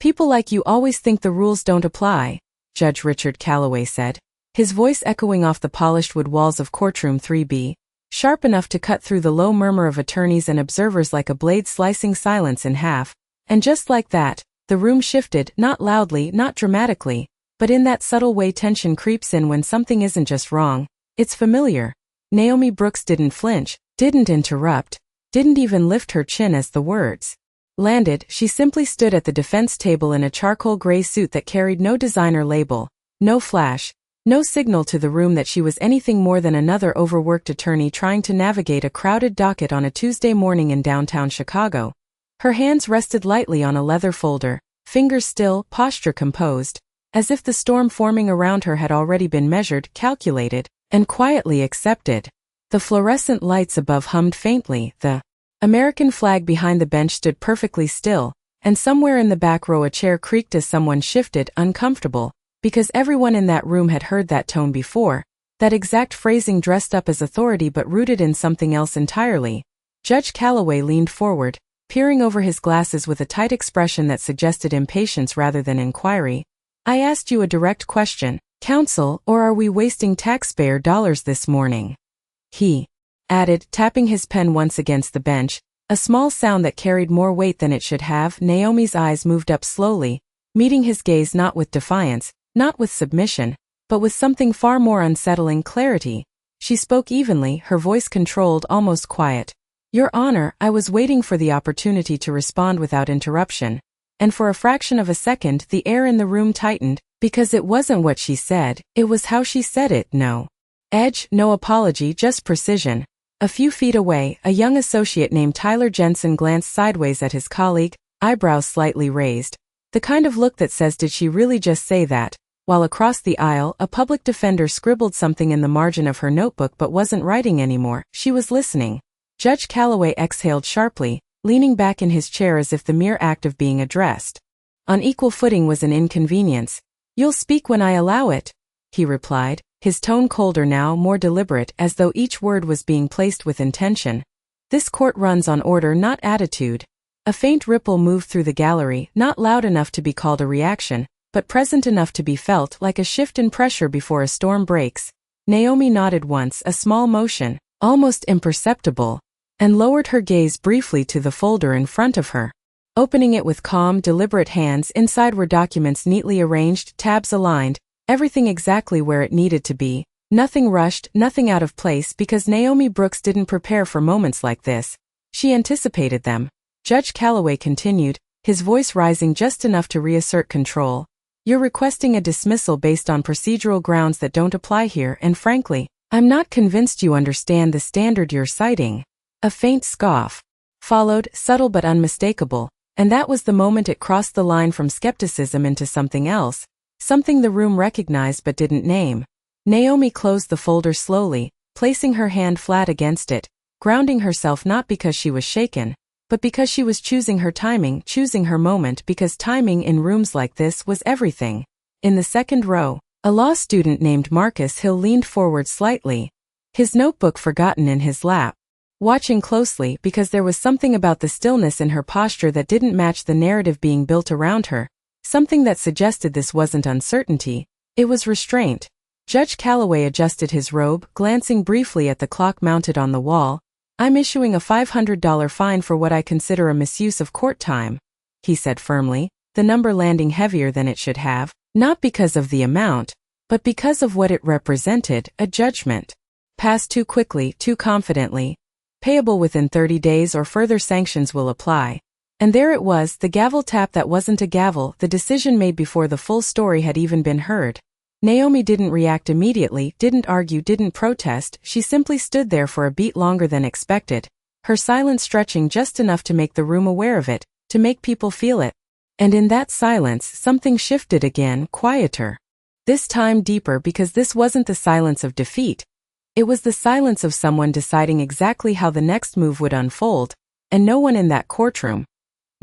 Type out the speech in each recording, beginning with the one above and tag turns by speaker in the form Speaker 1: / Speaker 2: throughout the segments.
Speaker 1: People like you always think the rules don't apply, Judge Richard Calloway said, his voice echoing off the polished wood walls of courtroom 3B, sharp enough to cut through the low murmur of attorneys and observers like a blade slicing silence in half. And just like that, the room shifted, not loudly, not dramatically, but in that subtle way tension creeps in when something isn't just wrong, it's familiar. Naomi Brooks didn't flinch, didn't interrupt, didn't even lift her chin as the words landed. She simply stood at the defense table in a charcoal gray suit that carried no designer label, no flash, no signal to the room that she was anything more than another overworked attorney trying to navigate a crowded docket on a Tuesday morning in downtown Chicago. Her hands rested lightly on a leather folder, fingers still, posture composed, as if the storm forming around her had already been measured, calculated, and quietly accepted. The fluorescent lights above hummed faintly, the American flag behind the bench stood perfectly still, and somewhere in the back row a chair creaked as someone shifted, uncomfortable, because everyone in that room had heard that tone before, that exact phrasing dressed up as authority but rooted in something else entirely. Judge Calloway leaned forward, peering over his glasses with a tight expression that suggested impatience rather than inquiry. I asked you a direct question, counsel, or are we wasting taxpayer dollars this morning? He added, tapping his pen once against the bench, a small sound that carried more weight than it should have. Naomi's eyes moved up slowly, meeting his gaze not with defiance, not with submission, but with something far more unsettling, clarity. She spoke evenly, her voice controlled, almost quiet. Your Honor, I was waiting for the opportunity to respond without interruption. And for a fraction of a second the air in the room tightened, because it wasn't what she said, it was how she said it. No edge, no apology, just precision. A few feet away, a young associate named Tyler Jensen glanced sideways at his colleague, eyebrows slightly raised. The kind of look that says, did she really just say that? While across the aisle, a public defender scribbled something in the margin of her notebook but wasn't writing anymore. She was listening. Judge Calloway exhaled sharply, leaning back in his chair as if the mere act of being addressed on equal footing was an inconvenience. You'll speak when I allow it, he replied, his tone colder now, more deliberate, as though each word was being placed with intention. This court runs on order, not attitude. A faint ripple moved through the gallery, not loud enough to be called a reaction, but present enough to be felt, like a shift in pressure before a storm breaks. Naomi nodded once, a small motion, almost imperceptible, and lowered her gaze briefly to the folder in front of her. Opening it with calm, deliberate hands, inside were documents neatly arranged, tabs aligned, everything exactly where it needed to be, nothing rushed, nothing out of place, because Naomi Brooks didn't prepare for moments like this. She anticipated them. Judge Calloway continued, his voice rising just enough to reassert control. You're requesting a dismissal based on procedural grounds that don't apply here, and frankly, I'm not convinced you understand the standard you're citing. A faint scoff followed, subtle but unmistakable, and that was the moment it crossed the line from skepticism into something else, something the room recognized but didn't name. Naomi closed the folder slowly, placing her hand flat against it, grounding herself not because she was shaken, but because she was choosing her timing, choosing her moment, because timing in rooms like this was everything. In the second row, a law student named Marcus Hill leaned forward slightly, his notebook forgotten in his lap, watching closely because there was something about the stillness in her posture that didn't match the narrative being built around her, something that suggested this wasn't uncertainty, it was restraint. Judge Calloway adjusted his robe, glancing briefly at the clock mounted on the wall. I'm issuing a $500 fine for what I consider a misuse of court time, he said firmly, the number landing heavier than it should have, not because of the amount, but because of what it represented, a judgment. Passed too quickly, too confidently. Payable within 30 days or further sanctions will apply. And there it was, the gavel tap that wasn't a gavel, the decision made before the full story had even been heard. Naomi didn't react immediately, didn't argue, didn't protest, she simply stood there for a beat longer than expected, her silence stretching just enough to make the room aware of it, to make people feel it. And in that silence something shifted again, quieter. This time deeper, because this wasn't the silence of defeat. It was the silence of someone deciding exactly how the next move would unfold, and no one in that courtroom,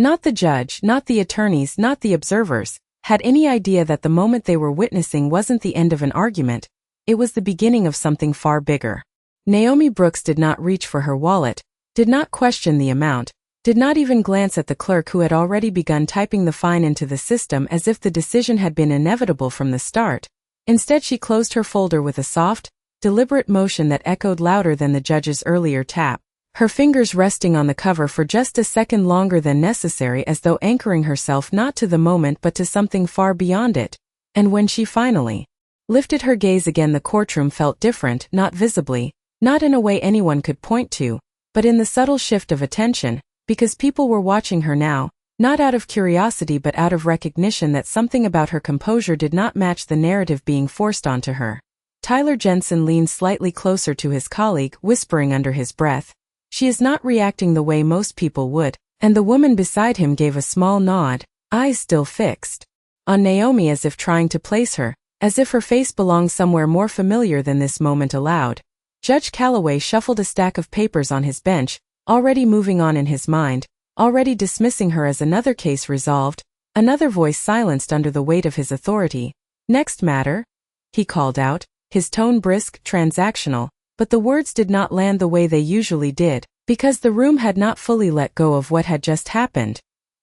Speaker 1: not the judge, not the attorneys, not the observers, had any idea that the moment they were witnessing wasn't the end of an argument, it was the beginning of something far bigger. Naomi Brooks did not reach for her wallet, did not question the amount, did not even glance at the clerk who had already begun typing the fine into the system as if the decision had been inevitable from the start. Instead, she closed her folder with a soft, deliberate motion that echoed louder than the judge's earlier tap, her fingers resting on the cover for just a second longer than necessary, as though anchoring herself not to the moment but to something far beyond it. And when she finally lifted her gaze again, the courtroom felt different, not visibly, not in a way anyone could point to, but in the subtle shift of attention, because people were watching her now, not out of curiosity but out of recognition that something about her composure did not match the narrative being forced onto her. Tyler Jensen leaned slightly closer to his colleague, whispering under his breath, "She is not reacting the way most people would," and the woman beside him gave a small nod, eyes still fixed on Naomi as if trying to place her, as if her face belonged somewhere more familiar than this moment allowed. Judge Calloway shuffled a stack of papers on his bench, already moving on in his mind, already dismissing her as another case resolved, another voice silenced under the weight of his authority. "Next matter?" he called out, his tone brisk, transactional, but the words did not land the way they usually did, because the room had not fully let go of what had just happened.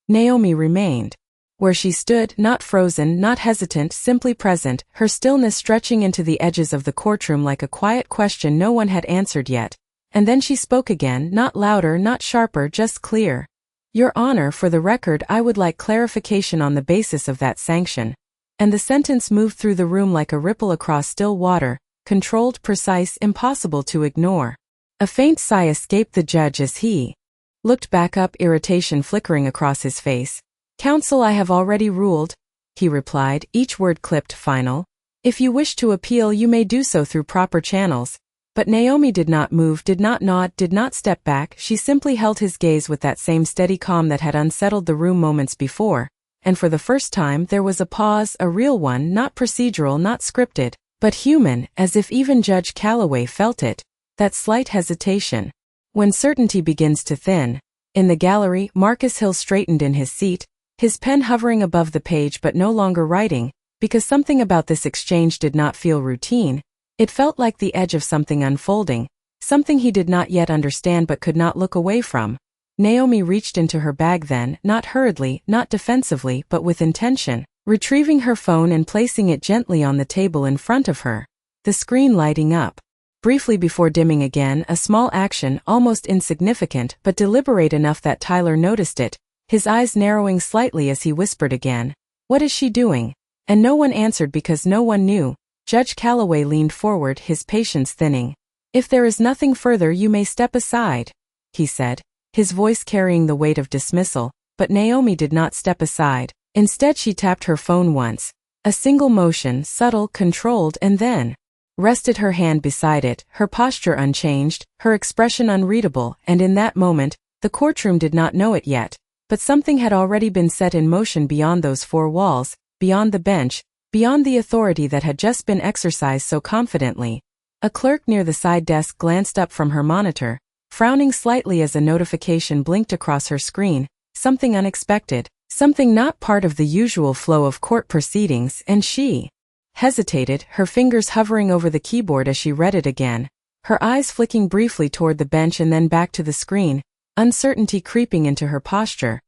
Speaker 1: Naomi remained where she stood, not frozen, not hesitant, simply present, her stillness stretching into the edges of the courtroom like a quiet question no one had answered yet. And then she spoke again, not louder, not sharper, just clear. "Your Honor, for the record, I would like clarification on the basis of that sanction." And the sentence moved through the room like a ripple across still water, controlled, precise, impossible to ignore. A faint sigh escaped the judge as he looked back up, irritation flickering across his face. "Counsel, I have already ruled," he replied, each word clipped, final. "If you wish to appeal, you may do so through proper channels." But Naomi did not move, did not nod, did not step back. She simply held his gaze with that same steady calm that had unsettled the room moments before. And for the first time there was a pause, a real one, not procedural, not scripted, but human, as if even Judge Calloway felt it. That slight hesitation, when certainty begins to thin. In the gallery, Marcus Hill straightened in his seat, his pen hovering above the page but no longer writing, because something about this exchange did not feel routine. It felt like the edge of something unfolding, something he did not yet understand but could not look away from. Naomi reached into her bag then, not hurriedly, not defensively, but with intention, retrieving her phone and placing it gently on the table in front of her. The screen lighting up briefly before dimming again, a small action, almost insignificant but deliberate enough that Tyler noticed it, his eyes narrowing slightly as he whispered again, "What is she doing?" And no one answered because no one knew. Judge Calloway leaned forward, his patience thinning. "If there is nothing further, you may step aside," he said, his voice carrying the weight of dismissal, but Naomi did not step aside. Instead, she tapped her phone once. A single motion, subtle, controlled, and then rested her hand beside it, her posture unchanged, her expression unreadable, and in that moment, the courtroom did not know it yet, but something had already been set in motion beyond those four walls, beyond the bench, beyond the authority that had just been exercised so confidently. A clerk near the side desk glanced up from her monitor, frowning slightly as a notification blinked across her screen, something unexpected, something not part of the usual flow of court proceedings, and she hesitated, her fingers hovering over the keyboard as she read it again, her eyes flicking briefly toward the bench and then back to the screen, uncertainty creeping into her posture.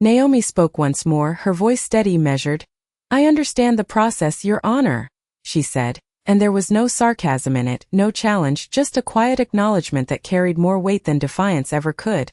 Speaker 1: Naomi spoke once more, her voice steady, measured. "I understand the process, Your Honor," she said, and there was no sarcasm in it, no challenge, just a quiet acknowledgement that carried more weight than defiance ever could.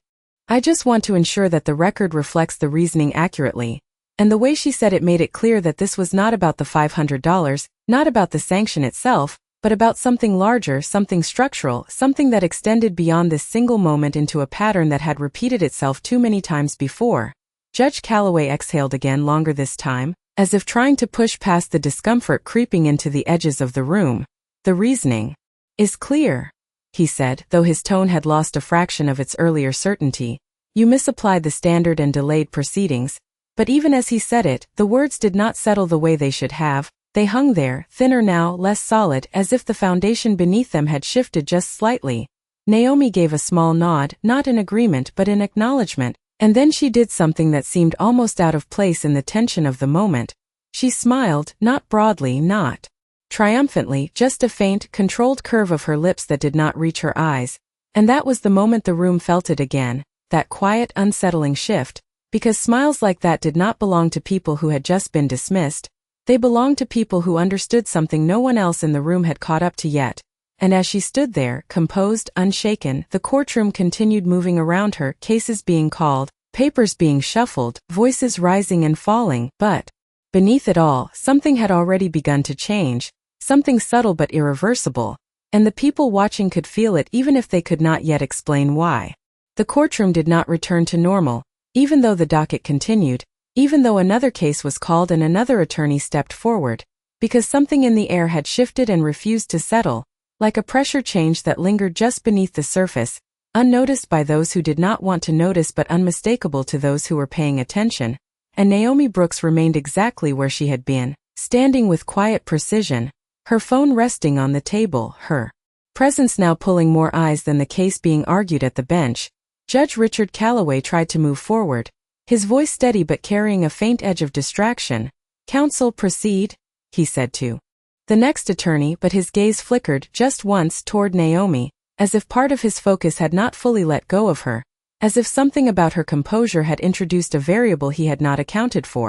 Speaker 1: "I just want to ensure that the record reflects the reasoning accurately." And the way she said it made it clear that this was not about the $500, not about the sanction itself, but about something larger, something structural, something that extended beyond this single moment into a pattern that had repeated itself too many times before. Judge Calloway exhaled again, longer this time, as if trying to push past the discomfort creeping into the edges of the room. "The reasoning is clear," he said, though his tone had lost a fraction of its earlier certainty. "You misapplied the standard and delayed proceedings." But even as he said it, the words did not settle the way they should have. They hung there, thinner now, less solid, as if the foundation beneath them had shifted just slightly. Naomi gave a small nod, not in agreement but in acknowledgement, and then she did something that seemed almost out of place in the tension of the moment. She smiled, not broadly, not triumphantly, just a faint, controlled curve of her lips that did not reach her eyes. And that was the moment the room felt it again, that quiet, unsettling shift, because smiles like that did not belong to people who had just been dismissed. They belonged to people who understood something no one else in the room had caught up to yet. And as she stood there, composed, unshaken, the courtroom continued moving around her, cases being called, papers being shuffled, voices rising and falling, but beneath it all, something had already begun to change, something subtle but irreversible, and the people watching could feel it even if they could not yet explain why. The courtroom did not return to normal, even though the docket continued, even though another case was called and another attorney stepped forward, because something in the air had shifted and refused to settle, like a pressure change that lingered just beneath the surface, unnoticed by those who did not want to notice but unmistakable to those who were paying attention. And Naomi Brooks remained exactly where she had been, standing with quiet precision, her phone resting on the table, her presence now pulling more eyes than the case being argued at the bench. Judge Richard Calloway tried to move forward, his voice steady but carrying a faint edge of distraction. "Counsel, proceed," he said to the next attorney, but his gaze flickered just once toward Naomi, as if part of his focus had not fully let go of her, as if something about her composure had introduced a variable he had not accounted for.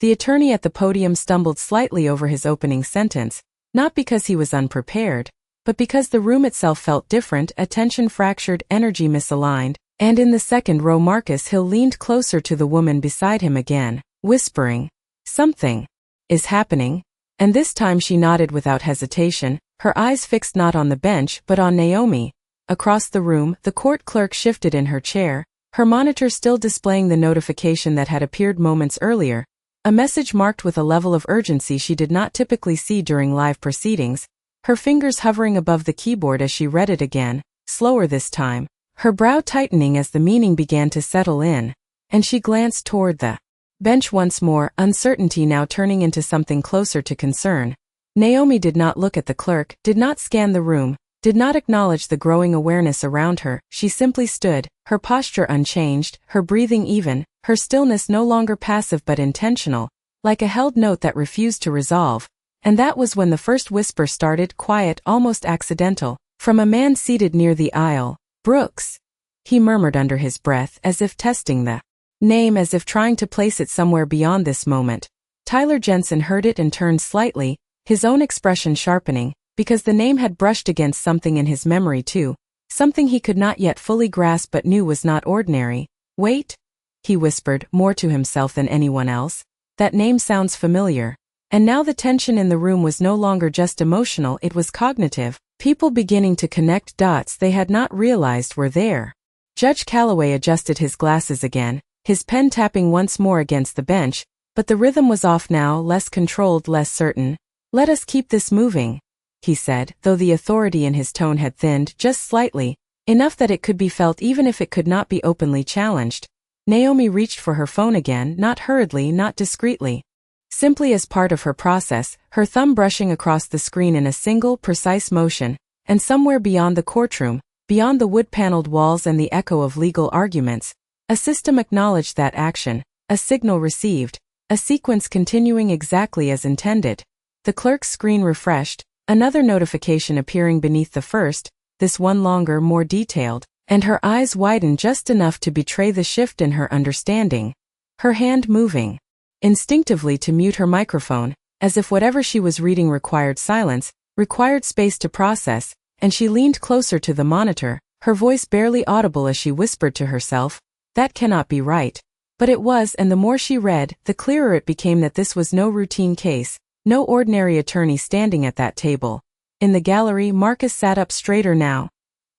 Speaker 1: The attorney at the podium stumbled slightly over his opening sentence, not because he was unprepared, but because the room itself felt different, attention fractured, energy misaligned, and in the second row Marcus Hill leaned closer to the woman beside him again, whispering, "Something is happening." And this time she nodded without hesitation, her eyes fixed not on the bench but on Naomi. Across the room, the court clerk shifted in her chair, her monitor still displaying the notification that had appeared moments earlier, a message marked with a level of urgency she did not typically see during live proceedings, her fingers hovering above the keyboard as she read it again, slower this time, her brow tightening as the meaning began to settle in, and she glanced toward the bench once more, uncertainty now turning into something closer to concern. Naomi did not look at the clerk, did not scan the room, did not acknowledge the growing awareness around her. She simply stood, her posture unchanged, her breathing even, her stillness no longer passive but intentional, like a held note that refused to resolve. And that was when the first whisper started, quiet, almost accidental, from a man seated near the aisle. "Brooks," he murmured under his breath, as if testing the name, as if trying to place it somewhere beyond this moment. Tyler Jensen heard it and turned slightly, his own expression sharpening, because the name had brushed against something in his memory too, something he could not yet fully grasp but knew was not ordinary. "Wait," he whispered, more to himself than anyone else. "That name sounds familiar." And now the tension in the room was no longer just emotional, it was cognitive, people beginning to connect dots they had not realized were there. Judge Calloway adjusted his glasses again, his pen tapping once more against the bench, but the rhythm was off now, less controlled, less certain. "Let us keep this moving," he said, though the authority in his tone had thinned just slightly, enough that it could be felt even if it could not be openly challenged. Naomi reached for her phone again, not hurriedly, not discreetly. Simply as part of her process, her thumb brushing across the screen in a single, precise motion, and somewhere beyond the courtroom, beyond the wood-paneled walls and the echo of legal arguments, a system acknowledged that action, a signal received, a sequence continuing exactly as intended. The clerk's screen refreshed, another notification appearing beneath the first, this one longer, more detailed, and her eyes widened just enough to betray the shift in her understanding. Her hand moving instinctively to mute her microphone, as if whatever she was reading required silence, required space to process, and she leaned closer to the monitor, her voice barely audible as she whispered to herself, "That cannot be right." But it was, and the more she read, the clearer it became that this was no routine case, no ordinary attorney standing at that table. In the gallery, Marcus sat up straighter now,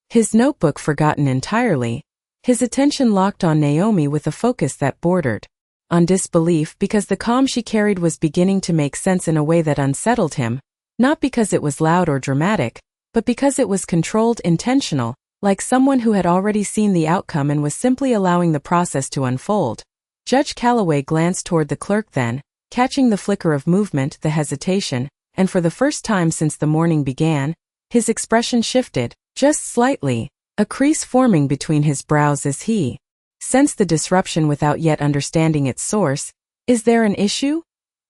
Speaker 1: his notebook forgotten entirely, his attention locked on Naomi with a focus that bordered on disbelief, because the calm she carried was beginning to make sense in a way that unsettled him, not because it was loud or dramatic, but because it was controlled, intentional, like someone who had already seen the outcome and was simply allowing the process to unfold. Judge Calloway glanced toward the clerk then, catching the flicker of movement, the hesitation, and for the first time since the morning began, his expression shifted, just slightly, a crease forming between his brows as he sensed the disruption without yet understanding its source. "Is there an issue?"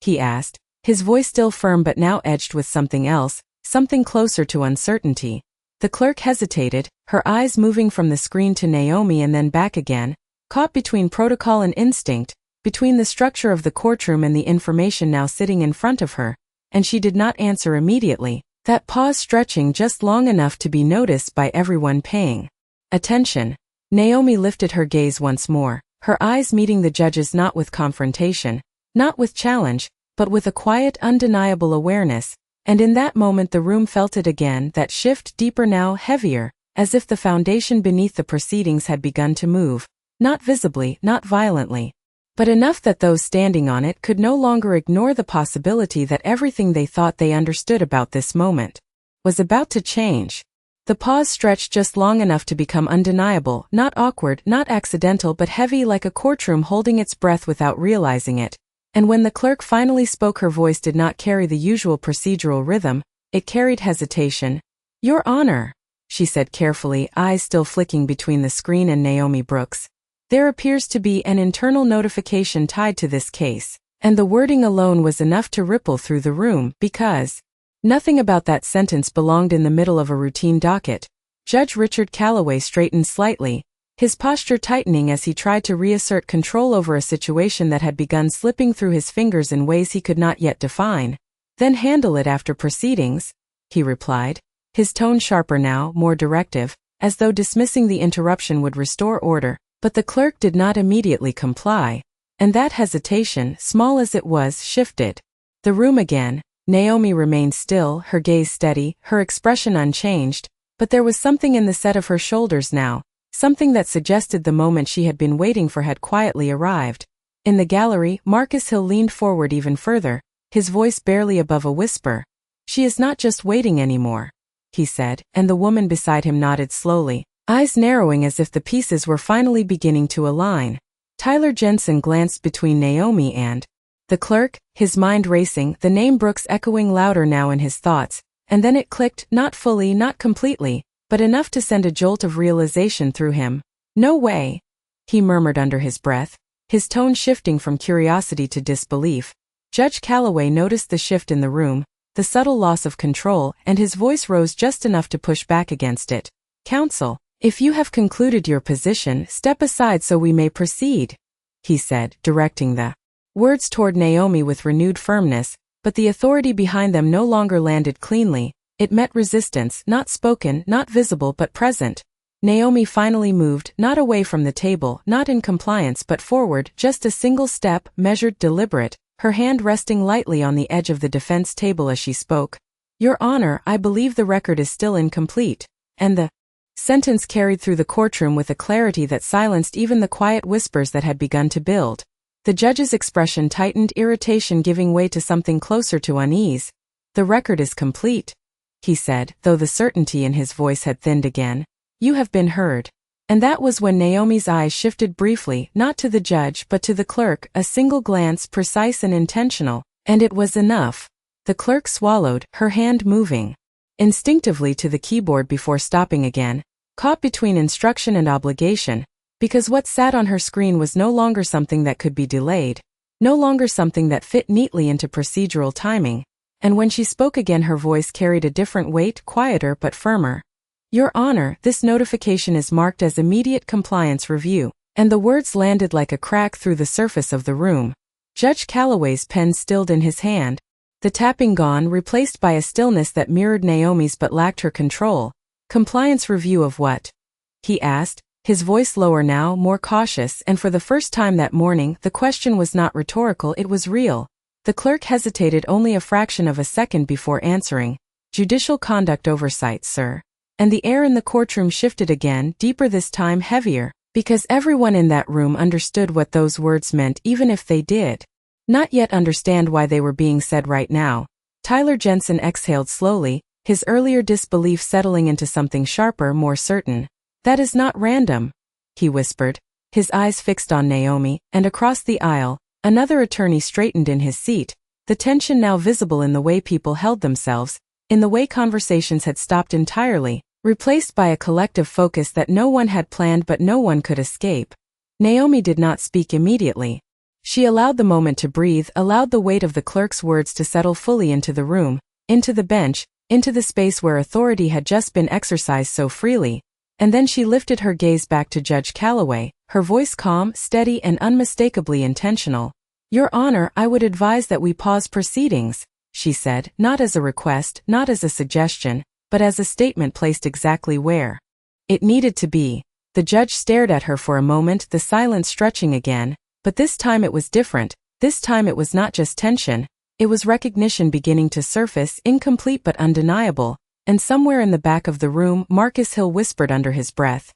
Speaker 1: he asked, his voice still firm but now edged with something else, something closer to uncertainty. The clerk hesitated, her eyes moving from the screen to Naomi and then back again, caught between protocol and instinct, between the structure of the courtroom and the information now sitting in front of her, and she did not answer immediately, that pause stretching just long enough to be noticed by everyone paying attention. Naomi lifted her gaze once more, her eyes meeting the judge's not with confrontation, not with challenge, but with a quiet, undeniable awareness, and in that moment the room felt it again, that shift, deeper now, heavier, as if the foundation beneath the proceedings had begun to move, not visibly, not violently, but enough that those standing on it could no longer ignore the possibility that everything they thought they understood about this moment was about to change. The pause stretched just long enough to become undeniable, not awkward, not accidental, but heavy, like a courtroom holding its breath without realizing it. And when the clerk finally spoke, her voice did not carry the usual procedural rhythm, it carried hesitation. "Your Honor," she said carefully, eyes still flicking between the screen and Naomi Brooks. "There appears to be an internal notification tied to this case," and the wording alone was enough to ripple through the room, because nothing about that sentence belonged in the middle of a routine docket. Judge Richard Calloway straightened slightly, his posture tightening as he tried to reassert control over a situation that had begun slipping through his fingers in ways he could not yet define. "Then handle it after proceedings," he replied, his tone sharper now, more directive, as though dismissing the interruption would restore order. But the clerk did not immediately comply, and that hesitation, small as it was, shifted the room again. Naomi remained still, her gaze steady, her expression unchanged, but there was something in the set of her shoulders now, something that suggested the moment she had been waiting for had quietly arrived. In the gallery, Marcus Hill leaned forward even further, his voice barely above a whisper. "She is not just waiting anymore," he said, and the woman beside him nodded slowly, eyes narrowing as if the pieces were finally beginning to align. Tyler Jensen glanced between Naomi and the clerk, his mind racing, the name Brooks echoing louder now in his thoughts, and then it clicked, not fully, not completely, but enough to send a jolt of realization through him. "No way," he murmured under his breath, his tone shifting from curiosity to disbelief. Judge Calloway noticed the shift in the room, the subtle loss of control, and his voice rose just enough to push back against it. "Counsel, if you have concluded your position, step aside so we may proceed," he said, directing the words toward Naomi with renewed firmness, but the authority behind them no longer landed cleanly. It met resistance, not spoken, not visible but present. Naomi finally moved, not away from the table, not in compliance but forward, just a single step, measured, deliberate, her hand resting lightly on the edge of the defense table as she spoke. "Your Honor, I believe the record is still incomplete," and the sentence carried through the courtroom with a clarity that silenced even the quiet whispers that had begun to build. The judge's expression tightened, irritation giving way to something closer to unease. "The record is complete," he said, though the certainty in his voice had thinned again. "You have been heard." And that was when Naomi's eyes shifted briefly, not to the judge but to the clerk, a single glance, precise and intentional, and it was enough. The clerk swallowed, her hand moving instinctively to the keyboard before stopping again, caught between instruction and obligation, because what sat on her screen was no longer something that could be delayed, no longer something that fit neatly into procedural timing, and when she spoke again her voice carried a different weight, quieter but firmer. "Your Honor, this notification is marked as immediate compliance review," and the words landed like a crack through the surface of the room. Judge Calloway's pen stilled in his hand, the tapping gone, replaced by a stillness that mirrored Naomi's but lacked her control. "Compliance review of what?" he asked, his voice lower now, more cautious, and for the first time that morning, the question was not rhetorical, it was real. The clerk hesitated only a fraction of a second before answering. "Judicial conduct oversight, sir." And the air in the courtroom shifted again, deeper this time, heavier, because everyone in that room understood what those words meant even if they did not yet understand why they were being said right now. Tyler Jensen exhaled slowly, his earlier disbelief settling into something sharper, more certain. "That is not random," he whispered, his eyes fixed on Naomi, and across the aisle, another attorney straightened in his seat, the tension now visible in the way people held themselves, in the way conversations had stopped entirely, replaced by a collective focus that no one had planned but no one could escape. Naomi did not speak immediately. She allowed the moment to breathe, allowed the weight of the clerk's words to settle fully into the room, into the bench, into the space where authority had just been exercised so freely, and then she lifted her gaze back to Judge Calloway, her voice calm, steady, and unmistakably intentional. "Your Honor, I would advise that we pause proceedings," she said, not as a request, not as a suggestion, but as a statement placed exactly where it needed to be. The judge stared at her for a moment, the silence stretching again, but this time it was different. This time it was not just tension, it was recognition beginning to surface, incomplete but undeniable, and somewhere in the back of the room Marcus Hill whispered under his breath,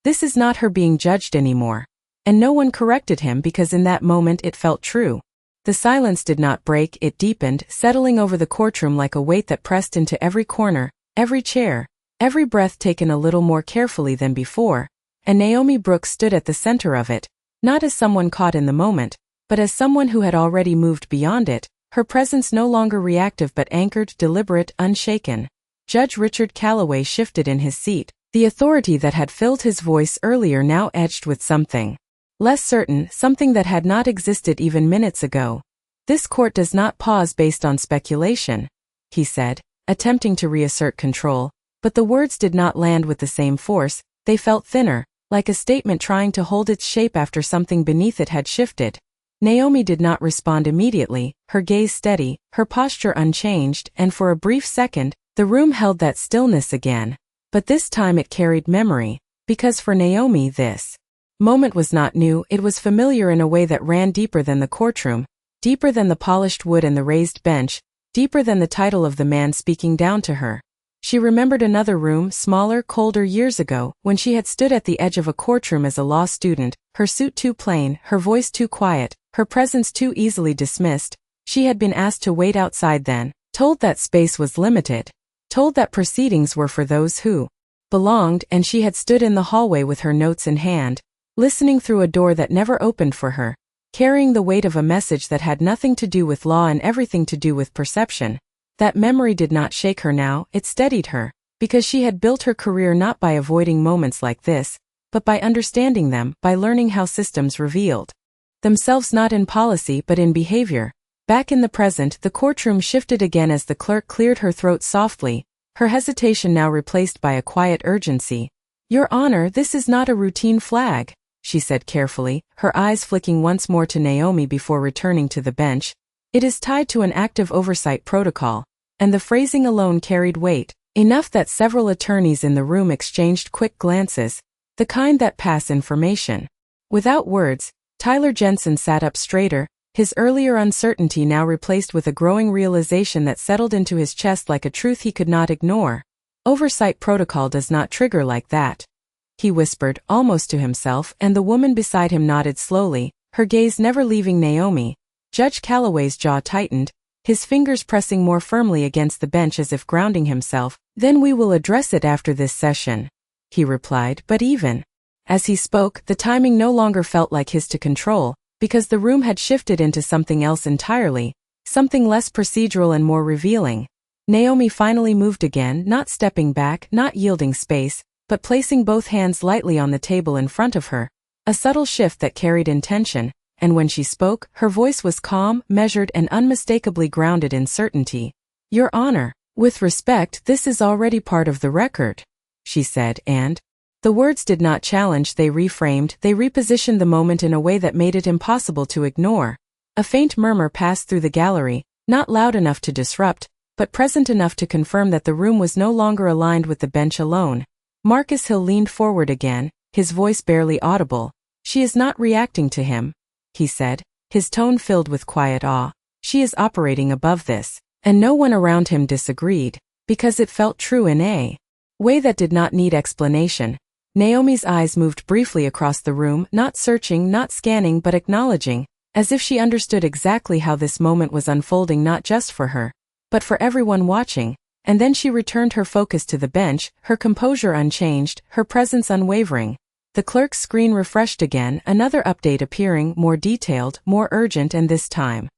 Speaker 1: "This is not her being judged anymore." And no one corrected him because in that moment it felt true. The silence did not break, it deepened, settling over the courtroom like a weight that pressed into every corner, every chair, every breath taken a little more carefully than before, and Naomi Brooks stood at the center of it, not as someone caught in the moment, but as someone who had already moved beyond it, her presence no longer reactive but anchored, deliberate, unshaken. Judge Richard Calloway shifted in his seat, the authority that had filled his voice earlier now edged with something less certain, something that had not existed even minutes ago. "This court does not pause based on speculation," he said, attempting to reassert control, but the words did not land with the same force, they felt thinner, like a statement trying to hold its shape after something beneath it had shifted. Naomi did not respond immediately, her gaze steady, her posture unchanged, and for a brief second, the room held that stillness again. But this time it carried memory, because for Naomi this moment was not new, it was familiar in a way that ran deeper than the courtroom, deeper than the polished wood and the raised bench, deeper than the title of the man speaking down to her. She remembered another room, smaller, colder, years ago, when she had stood at the edge of a courtroom as a law student, her suit too plain, her voice too quiet, her presence too easily dismissed. She had been asked to wait outside then, told that space was limited, told that proceedings were for those who belonged, and she had stood in the hallway with her notes in hand, listening through a door that never opened for her, carrying the weight of a message that had nothing to do with law and everything to do with perception. That memory did not shake her now, it steadied her, because she had built her career not by avoiding moments like this, but by understanding them, by learning how systems revealed themselves not in policy but in behavior. Back in the present, the courtroom shifted again as the clerk cleared her throat softly, her hesitation now replaced by a quiet urgency. "Your Honor, this is not a routine flag," she said carefully, her eyes flicking once more to Naomi before returning to the bench. "It is tied to an active oversight protocol," and the phrasing alone carried weight, enough that several attorneys in the room exchanged quick glances, the kind that pass information without words. Tyler Jensen sat up straighter, his earlier uncertainty now replaced with a growing realization that settled into his chest like a truth he could not ignore. "Oversight protocol does not trigger like that," he whispered, almost to himself, and the woman beside him nodded slowly, her gaze never leaving Naomi. Judge Calloway's jaw tightened, his fingers pressing more firmly against the bench as if grounding himself. "Then we will address it after this session," he replied, but even as he spoke, the timing no longer felt like his to control, because the room had shifted into something else entirely, something less procedural and more revealing. Naomi finally moved again, not stepping back, not yielding space, but placing both hands lightly on the table in front of her, a subtle shift that carried intention, and when she spoke, her voice was calm, measured, and unmistakably grounded in certainty. "Your Honor, with respect, this is already part of the record," she said, and the words did not challenge, they reframed, they repositioned the moment in a way that made it impossible to ignore. A faint murmur passed through the gallery, not loud enough to disrupt, but present enough to confirm that the room was no longer aligned with the bench alone. Marcus Hill leaned forward again, his voice barely audible. "She is not reacting to him," he said, his tone filled with quiet awe. "She is operating above this." And no one around him disagreed, because it felt true in a way that did not need explanation. Naomi's eyes moved briefly across the room, not searching, not scanning, but acknowledging, as if she understood exactly how this moment was unfolding not just for her, but for everyone watching. And then she returned her focus to the bench, her composure unchanged, her presence unwavering. The clerk's screen refreshed again, another update appearing, more detailed, more urgent, and this time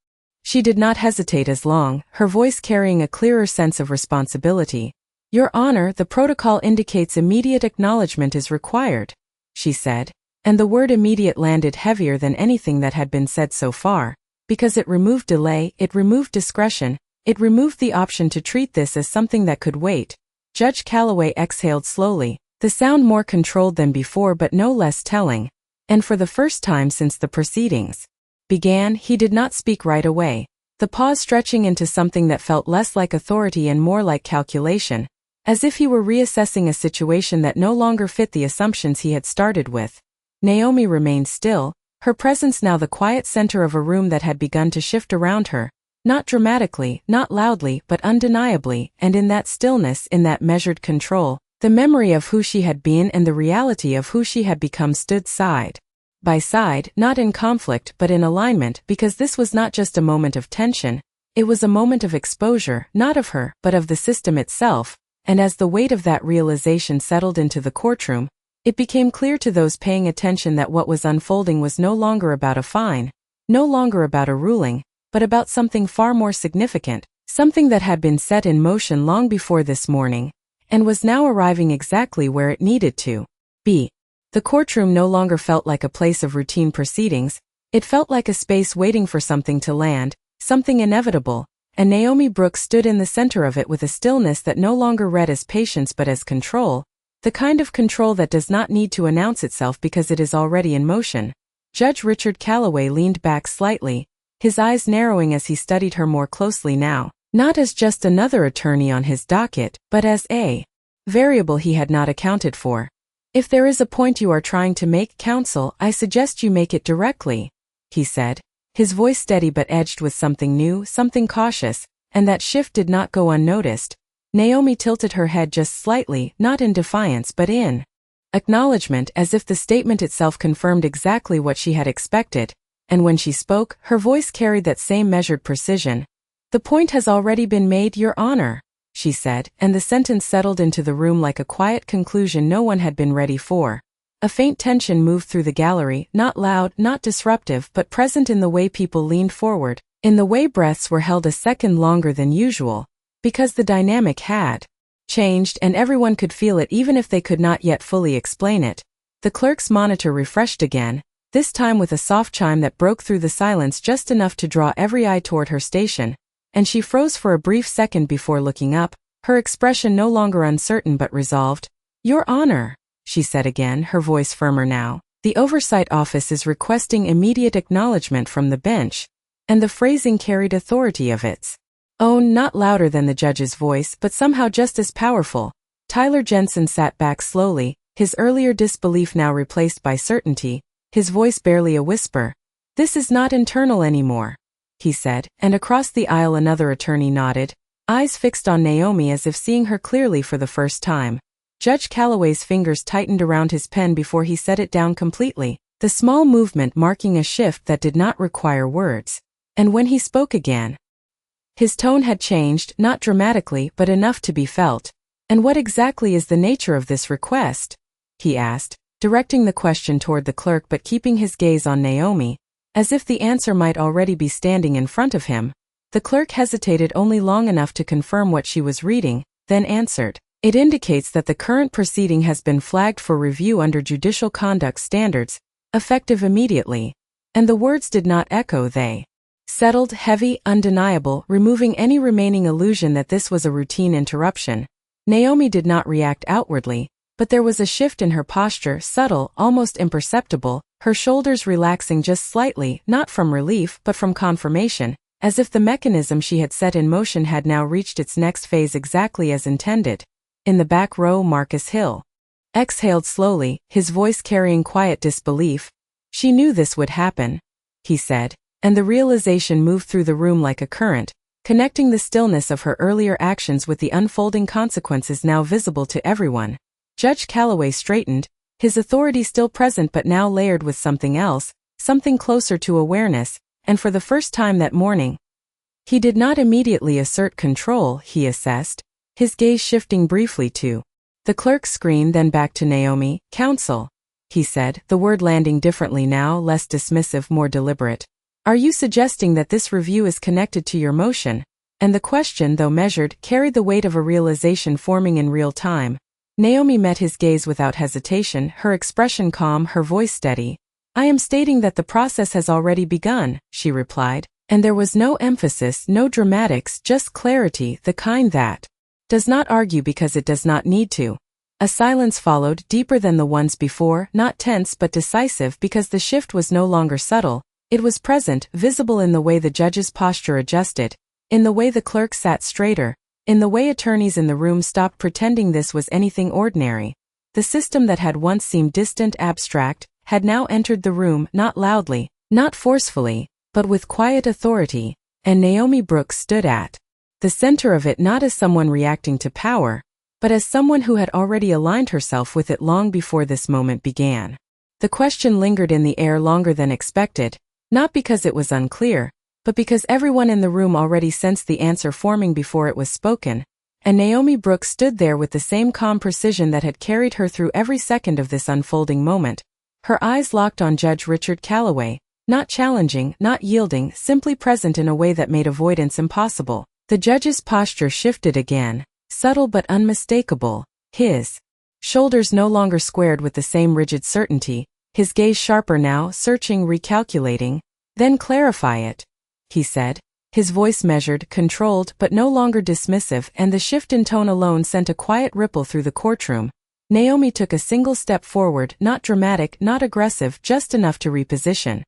Speaker 1: she did not hesitate as long, her voice carrying a clearer sense of responsibility. "Your Honor, the protocol indicates immediate acknowledgement is required," she said, and the word immediate landed heavier than anything that had been said so far, because it removed delay, it removed discretion, It removed the option to treat this as something that could wait. Judge Calloway exhaled slowly, the sound more controlled than before but no less telling. And for the first time since the proceedings began, he did not speak right away, the pause stretching into something that felt less like authority and more like calculation, as if he were reassessing a situation that no longer fit the assumptions he had started with. Naomi remained still, her presence now the quiet center of a room that had begun to shift around her, not dramatically, not loudly, but undeniably, and in that stillness, in that measured control, the memory of who she had been and the reality of who she had become stood side by side, not in conflict but in alignment, because this was not just a moment of tension, it was a moment of exposure, not of her, but of the system itself, and as the weight of that realization settled into the courtroom, it became clear to those paying attention that what was unfolding was no longer about a fine, no longer about a ruling, but about something far more significant, something that had been set in motion long before this morning, and was now arriving exactly where it needed to be. The courtroom no longer felt like a place of routine proceedings, it felt like a space waiting for something to land, something inevitable, and Naomi Brooks stood in the center of it with a stillness that no longer read as patience but as control, the kind of control that does not need to announce itself because it is already in motion. Judge Richard Calloway leaned back slightly, his eyes narrowing as he studied her more closely now, not as just another attorney on his docket, but as a variable he had not accounted for. If there is a point you are trying to make, counsel, I suggest you make it directly, he said, his voice steady but edged with something new, something cautious, and that shift did not go unnoticed. Naomi tilted her head just slightly, not in defiance but in acknowledgement, as if the statement itself confirmed exactly what she had expected, and when she spoke, her voice carried that same measured precision. The point has already been made, Your Honor, she said, and the sentence settled into the room like a quiet conclusion no one had been ready for. A faint tension moved through the gallery, not loud, not disruptive, but present in the way people leaned forward, in the way breaths were held a second longer than usual, because the dynamic had changed and everyone could feel it even if they could not yet fully explain it. The clerk's monitor refreshed again, this time with a soft chime that broke through the silence just enough to draw every eye toward her station, and she froze for a brief second before looking up, her expression no longer uncertain but resolved. Your Honor, she said again, her voice firmer now, the Oversight Office is requesting immediate acknowledgement from the bench, and the phrasing carried authority of its own, not louder than the judge's voice but somehow just as powerful. Tyler Jensen sat back slowly, his earlier disbelief now replaced by certainty, his voice barely a whisper. This is not internal anymore, he said, and across the aisle another attorney nodded, eyes fixed on Naomi as if seeing her clearly for the first time. Judge Calloway's fingers tightened around his pen before he set it down completely, the small movement marking a shift that did not require words. And when he spoke again, his tone had changed, not dramatically but enough to be felt. And what exactly is the nature of this request? He asked, directing the question toward the clerk but keeping his gaze on Naomi, as if the answer might already be standing in front of him. The clerk hesitated only long enough to confirm what she was reading, then answered. It indicates that the current proceeding has been flagged for review under judicial conduct standards, effective immediately. And the words did not echo, they settled, heavy, undeniable, removing any remaining illusion that this was a routine interruption. Naomi did not react outwardly, but there was a shift in her posture, subtle, almost imperceptible, her shoulders relaxing just slightly, not from relief but from confirmation, as if the mechanism she had set in motion had now reached its next phase exactly as intended. In the back row, Marcus Hill exhaled slowly, his voice carrying quiet disbelief. She knew this would happen, he said, and the realization moved through the room like a current, connecting the stillness of her earlier actions with the unfolding consequences now visible to everyone. Judge Calloway straightened, his authority still present but now layered with something else, something closer to awareness, and for the first time that morning, he did not immediately assert control, he assessed, his gaze shifting briefly to the clerk's screen then back to Naomi. Counsel, he said, the word landing differently now, less dismissive, more deliberate. Are you suggesting that this review is connected to your motion? And the question, though measured, carried the weight of a realization forming in real time. Naomi met his gaze without hesitation, her expression calm, her voice steady. I am stating that the process has already begun, she replied, And there was no emphasis, no dramatics, just clarity, the kind that does not argue because it does not need to. A silence followed, deeper than the ones before, not tense but decisive because the shift was no longer subtle. It was present, visible in the way the judge's posture adjusted, in the way the clerk sat straighter, in the way attorneys in the room stopped pretending this was anything ordinary. The system that had once seemed distant, abstract, had now entered the room, not loudly, not forcefully, but with quiet authority, and Naomi Brooks stood at the center of it, not as someone reacting to power, but as someone who had already aligned herself with it long before this moment began. The question lingered in the air longer than expected, not because it was unclear, but because everyone in the room already sensed the answer forming before it was spoken, and Naomi Brooks stood there with the same calm precision that had carried her through every second of this unfolding moment. Her eyes locked on Judge Richard Calloway, not challenging, not yielding, simply present in a way that made avoidance impossible. The judge's posture shifted again, subtle but unmistakable, his shoulders no longer squared with the same rigid certainty, his gaze sharper now, searching, recalculating. "Then clarify it," he said. His voice measured, controlled, but no longer dismissive, and the shift in tone alone sent a quiet ripple through the courtroom. Naomi took a single step forward, not dramatic, not aggressive, just enough to reposition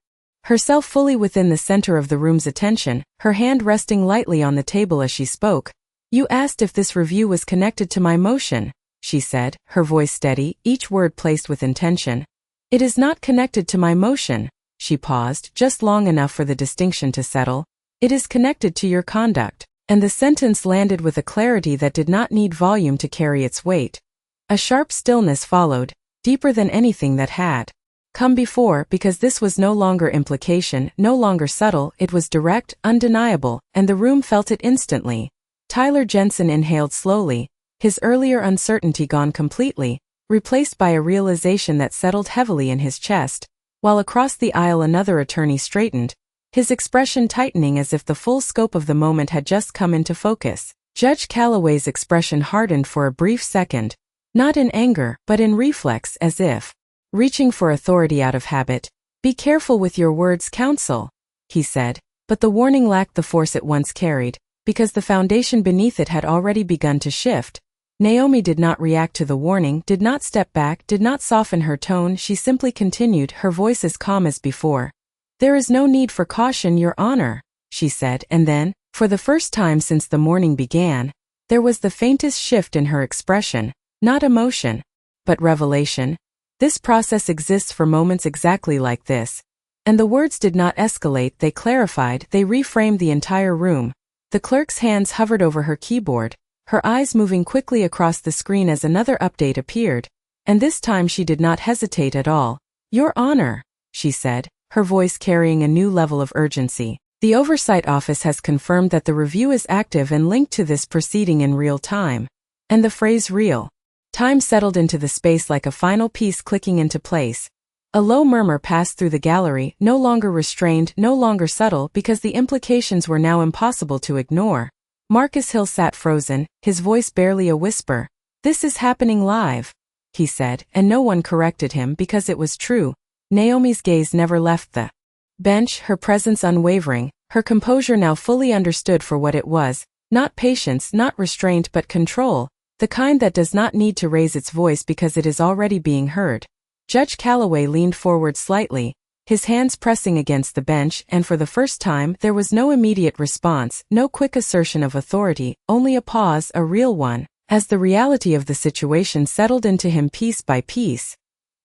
Speaker 1: herself fully within the center of the room's attention, her hand resting lightly on the table as she spoke. "You asked if this review was connected to my motion," she said, her voice steady, each word placed with intention. "It is not connected to my motion." She paused, just long enough for the distinction to settle. "It is connected to your conduct." And the sentence landed with a clarity that did not need volume to carry its weight. A sharp stillness followed, deeper than anything that had come before, because this was no longer implication, no longer subtle, it was direct, undeniable, and the room felt it instantly. Tyler Jensen inhaled slowly, his earlier uncertainty gone completely, replaced by a realization that settled heavily in his chest, while across the aisle another attorney straightened, his expression tightening as if the full scope of the moment had just come into focus. Judge Calloway's expression hardened for a brief second, not in anger, but in reflex, as if reaching for authority out of habit. "Be careful with your words, counsel," he said, but the warning lacked the force it once carried, because the foundation beneath it had already begun to shift. Naomi did not react to the warning, did not step back, did not soften her tone, she simply continued, her voice as calm as before. "There is no need for caution, Your Honor," she said, and then, for the first time since the morning began, there was the faintest shift in her expression, not emotion, but revelation. This process exists for moments exactly like this. And the words did not escalate, they clarified, they reframed the entire room. The clerk's hands hovered over her keyboard, her eyes moving quickly across the screen as another update appeared, and this time she did not hesitate at all. "Your Honor," she said, her voice carrying a new level of urgency. "The Oversight Office has confirmed that the review is active and linked to this proceeding in real time." And the phrase real time settled into the space like a final piece clicking into place. A low murmur passed through the gallery, no longer restrained, no longer subtle, because the implications were now impossible to ignore. Marcus Hill sat frozen, his voice barely a whisper. "This is happening live," he said, and no one corrected him because it was true. Naomi's gaze never left the bench, her presence unwavering, her composure now fully understood for what it was, not patience, not restraint but control, the kind that does not need to raise its voice because it is already being heard. Judge Calloway leaned forward slightly, his hands pressing against the bench, and for the first time there was no immediate response, no quick assertion of authority, only a pause, a real one, as the reality of the situation settled into him piece by piece.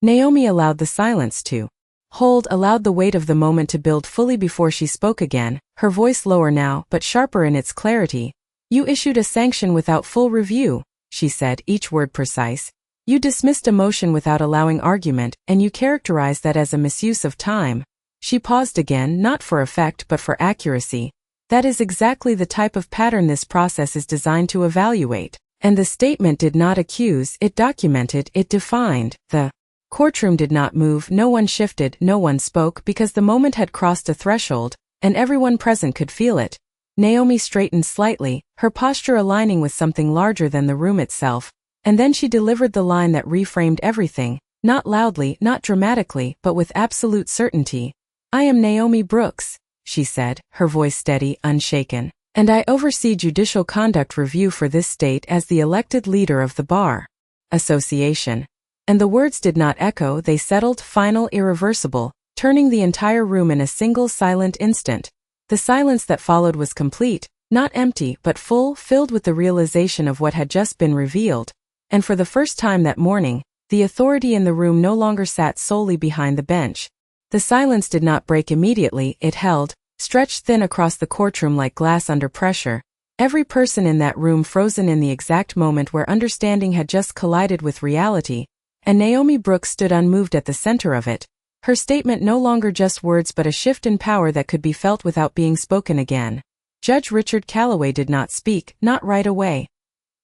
Speaker 1: Naomi allowed the silence to hold, allowed the weight of the moment to build fully before she spoke again, her voice lower now, but sharper in its clarity. "You issued a sanction without full review," she said, each word precise. "You dismissed a motion without allowing argument, and you characterized that as a misuse of time." She paused again, not for effect but for accuracy. "That is exactly the type of pattern this process is designed to evaluate." And the statement did not accuse, it documented, it defined. The courtroom did not move, no one shifted, no one spoke, because the moment had crossed a threshold, and everyone present could feel it. Naomi straightened slightly, her posture aligning with something larger than the room itself, and then she delivered the line that reframed everything, not loudly, not dramatically, but with absolute certainty. "I am Naomi Brooks," she said, her voice steady, unshaken. "And I oversee judicial conduct review for this state as the elected leader of the Bar Association." And the words did not echo, they settled, final, irreversible, turning the entire room in a single silent instant. The silence that followed was complete, not empty but full, filled with the realization of what had just been revealed. And for the first time that morning, the authority in the room no longer sat solely behind the bench. The silence did not break immediately, it held, stretched thin across the courtroom like glass under pressure. Every person in that room frozen in the exact moment where understanding had just collided with reality. And Naomi Brooks stood unmoved at the center of it, her statement no longer just words but a shift in power that could be felt without being spoken again. Judge Richard Calloway did not speak, not right away.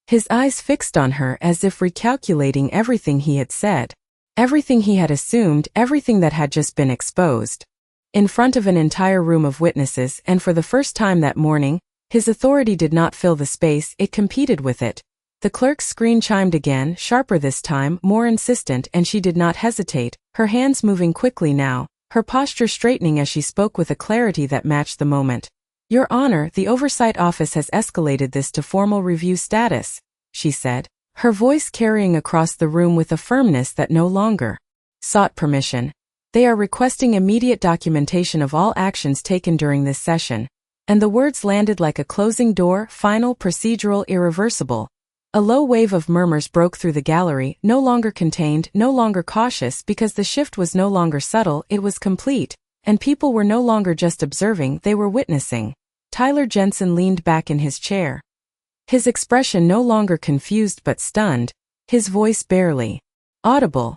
Speaker 1: His eyes fixed on her as if recalculating everything he had said, everything he had assumed, everything that had just been exposed. In front of an entire room of witnesses, and for the first time that morning, his authority did not fill the space, it competed with it. The clerk's screen chimed again, sharper this time, more insistent, and she did not hesitate, her hands moving quickly now, her posture straightening as she spoke with a clarity that matched the moment. "Your Honor, the Oversight Office has escalated this to formal review status," she said, her voice carrying across the room with a firmness that no longer sought permission. "They are requesting immediate documentation of all actions taken during this session." And the words landed like a closing door, final, procedural, irreversible. A low wave of murmurs broke through the gallery, no longer contained, no longer cautious, because the shift was no longer subtle, it was complete, and people were no longer just observing, they were witnessing. Tyler Jensen leaned back in his chair. His expression no longer confused but stunned, his voice barely audible.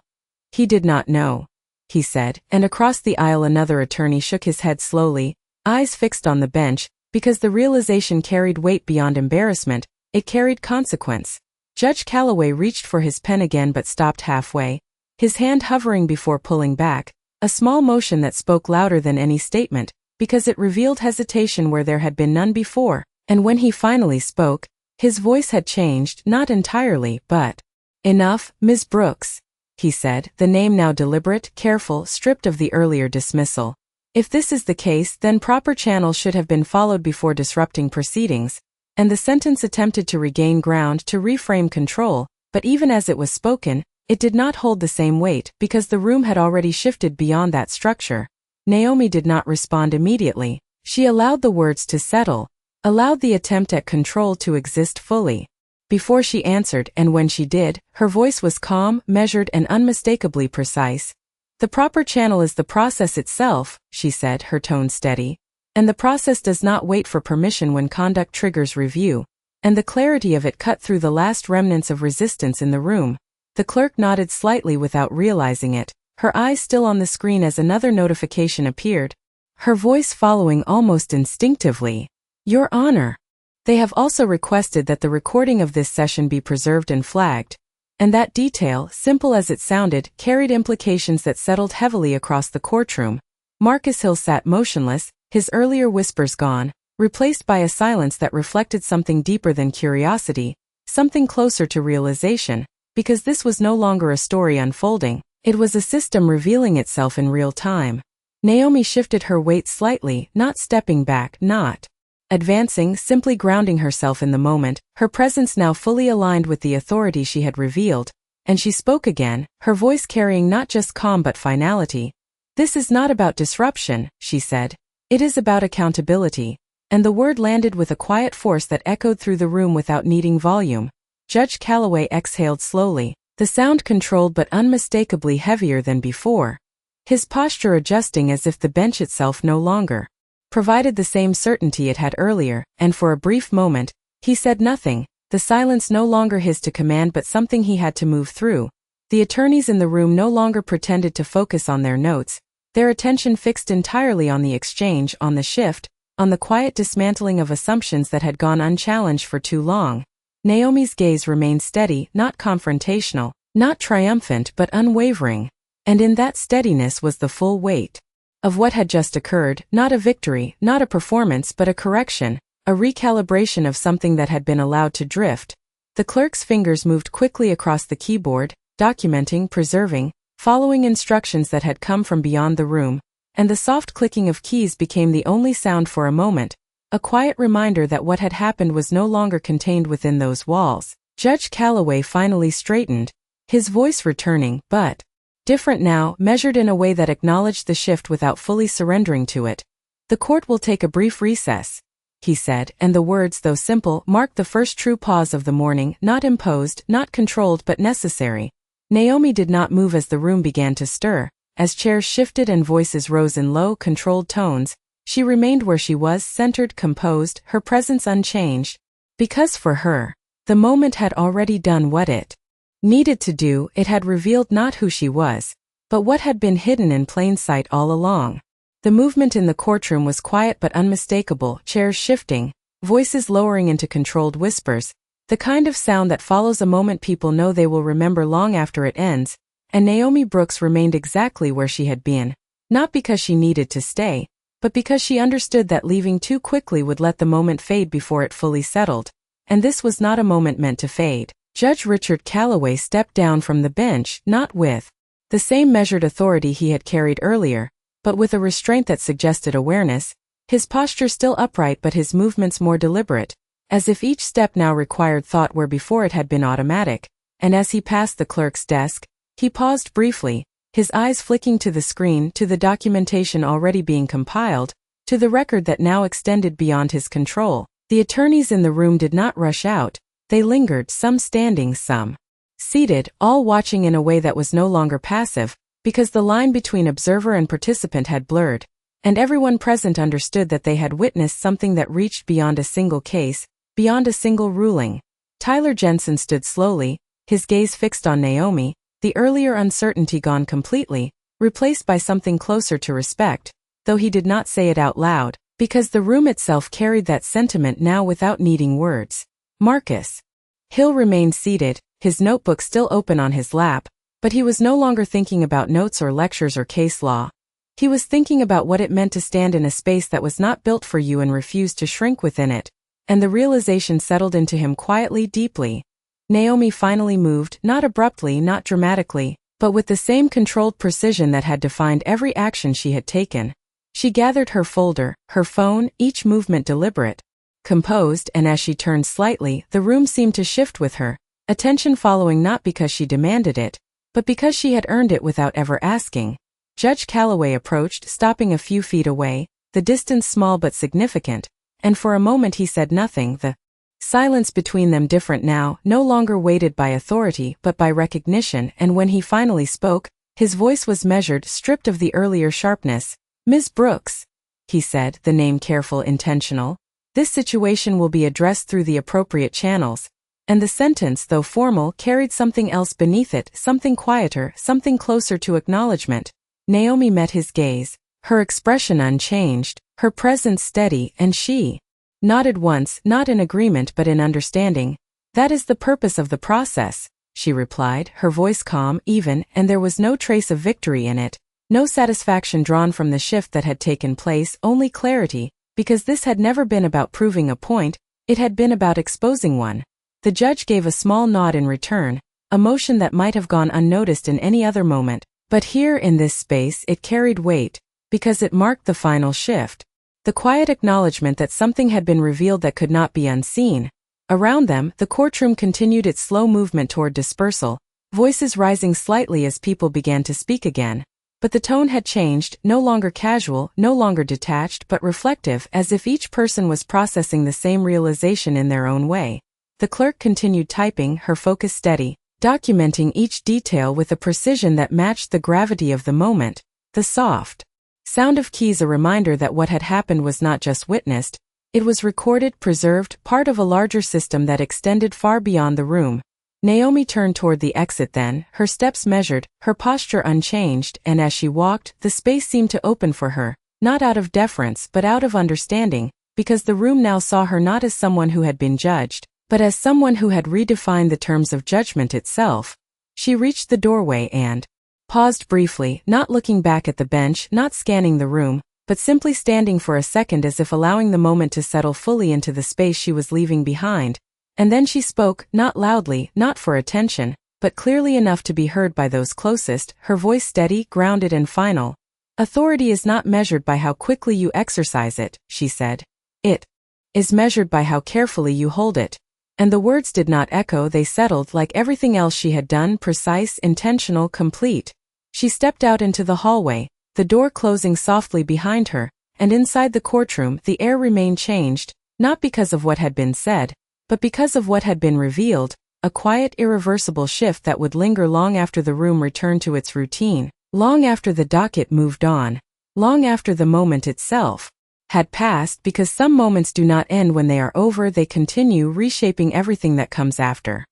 Speaker 1: "He did not know," he said, and across the aisle another attorney shook his head slowly, eyes fixed on the bench, because the realization carried weight beyond embarrassment. It carried consequence. Judge Calloway reached for his pen again but stopped halfway, his hand hovering before pulling back, a small motion that spoke louder than any statement, because it revealed hesitation where there had been none before, and when he finally spoke, his voice had changed, not entirely, but, "Enough, Ms. Brooks," he said, the name now deliberate, careful, stripped of the earlier dismissal. "If this is the case, then proper channels should have been followed before disrupting proceedings." And the sentence attempted to regain ground, to reframe control, but even as it was spoken, it did not hold the same weight, because the room had already shifted beyond that structure. Naomi did not respond immediately. She allowed the words to settle, allowed the attempt at control to exist fully. Before she answered, and when she did, her voice was calm, measured, and unmistakably precise. "The proper channel is the process itself," she said, her tone steady. "And the process does not wait for permission when conduct triggers review." And the clarity of it cut through the last remnants of resistance in the room. The clerk nodded slightly without realizing it, her eyes still on the screen as another notification appeared, her voice following almost instinctively. "Your Honor, they have also requested that the recording of this session be preserved and flagged." And that detail, simple as it sounded, carried implications that settled heavily across the courtroom. Marcus Hill sat motionless, his earlier whispers gone, replaced by a silence that reflected something deeper than curiosity, something closer to realization, because this was no longer a story unfolding, it was a system revealing itself in real time. Naomi shifted her weight slightly, not stepping back, not advancing, simply grounding herself in the moment, her presence now fully aligned with the authority she had revealed, and she spoke again, her voice carrying not just calm but finality. "This is not about disruption," she said. "It is about accountability." And the word landed with a quiet force that echoed through the room without needing volume. Judge Calloway exhaled slowly, the sound controlled but unmistakably heavier than before. His posture adjusting as if the bench itself no longer provided the same certainty it had earlier, and for a brief moment, he said nothing, the silence no longer his to command but something he had to move through. The attorneys in the room no longer pretended to focus on their notes, their attention fixed entirely on the exchange, on the shift, on the quiet dismantling of assumptions that had gone unchallenged for too long. Naomi's gaze remained steady, not confrontational, not triumphant but unwavering. And in that steadiness was the full weight of what had just occurred, not a victory, not a performance but a correction, a recalibration of something that had been allowed to drift. The clerk's fingers moved quickly across the keyboard, documenting, preserving, following instructions that had come from beyond the room. and the soft clicking of keys became the only sound for a moment, a quiet reminder that what had happened was no longer contained within those walls. Judge Calloway finally straightened, his voice returning, but different now, measured in a way that acknowledged the shift without fully surrendering to it. "The court will take a brief recess," he said, and the words, though simple, marked the first true pause of the morning, not imposed, not controlled but necessary. Naomi did not move as the room began to stir. As chairs shifted and voices rose in low, controlled tones, she remained where she was, centered, composed, her presence unchanged. Because for her, the moment had already done what it needed to do. It had revealed not who she was, but what had been hidden in plain sight all along. The movement in the courtroom was quiet but unmistakable, chairs shifting, voices lowering into controlled whispers, the kind of sound that follows a moment people know they will remember long after it ends, and Naomi Brooks remained exactly where she had been, not because she needed to stay, but because she understood that leaving too quickly would let the moment fade before it fully settled. And this was not a moment meant to fade. Judge Richard Calloway stepped down from the bench, not with the same measured authority he had carried earlier, but with a restraint that suggested awareness, his posture still upright but his movements more deliberate, as if each step now required thought where before it had been automatic. And as he passed the clerk's desk, he paused briefly, his eyes flicking to the screen, to the documentation already being compiled, to the record that now extended beyond his control. The attorneys in the room did not rush out, they lingered, some standing, some seated, all watching in a way that was no longer passive, because the line between observer and participant had blurred, and everyone present understood that they had witnessed something that reached beyond a single case, beyond a single ruling. Tyler Jensen stood slowly, his gaze fixed on Naomi, the earlier uncertainty gone completely, replaced by something closer to respect, though he did not say it out loud, because the room itself carried that sentiment now without needing words. Marcus Hill remained seated, his notebook still open on his lap, but he was no longer thinking about notes or lectures or case law. He was thinking about what it meant to stand in a space that was not built for you and refused to shrink within it, and the realization settled into him quietly, deeply. Naomi finally moved, not abruptly, not dramatically, but with the same controlled precision that had defined every action she had taken. She gathered her folder, her phone, each movement deliberate, composed, and as she turned slightly, the room seemed to shift with her, attention following not because she demanded it, but because she had earned it without ever asking. Judge Calloway approached, stopping a few feet away, the distance small but significant, and for a moment he said nothing, the silence between them different now, no longer weighted by authority but by recognition, and when he finally spoke, his voice was measured, stripped of the earlier sharpness. "Ms. Brooks," he said, the name careful, intentional, "this situation will be addressed through the appropriate channels." And the sentence, though formal, carried something else beneath it, something quieter, something closer to acknowledgement. Naomi met his gaze, her expression unchanged, her presence steady, and she nodded once, not in agreement but in understanding. "That is the purpose of the process," she replied, her voice calm, even, and there was no trace of victory in it, no satisfaction drawn from the shift that had taken place, only clarity, because this had never been about proving a point, it had been about exposing one. The judge gave a small nod in return, a motion that might have gone unnoticed in any other moment, but here in this space it carried weight, because it marked the final shift. The quiet acknowledgement that something had been revealed that could not be unseen. Around them, the courtroom continued its slow movement toward dispersal, voices rising slightly as people began to speak again. But the tone had changed, no longer casual, no longer detached but reflective, as if each person was processing the same realization in their own way. The clerk continued typing, her focus steady, documenting each detail with a precision that matched the gravity of the moment. The soft sound of keys, a reminder that what had happened was not just witnessed, it was recorded, preserved, part of a larger system that extended far beyond the room. Naomi turned toward the exit then, her steps measured, her posture unchanged, and as she walked, the space seemed to open for her, not out of deference but out of understanding, because the room now saw her not as someone who had been judged, but as someone who had redefined the terms of judgment itself. She reached the doorway and paused briefly, not looking back at the bench, not scanning the room, but simply standing for a second as if allowing the moment to settle fully into the space she was leaving behind. And then she spoke, not loudly, not for attention, but clearly enough to be heard by those closest, her voice steady, grounded and final. Authority is not measured by how quickly you exercise it, she said. It is measured by how carefully you hold it. And the words did not echo, they settled like everything else she had done, precise, intentional, complete. She stepped out into the hallway, the door closing softly behind her, and inside the courtroom the air remained changed, not because of what had been said, but because of what had been revealed, a quiet, irreversible shift that would linger long after the room returned to its routine, long after the docket moved on, long after the moment itself had passed, because some moments do not end when they are over, they continue, reshaping everything that comes after.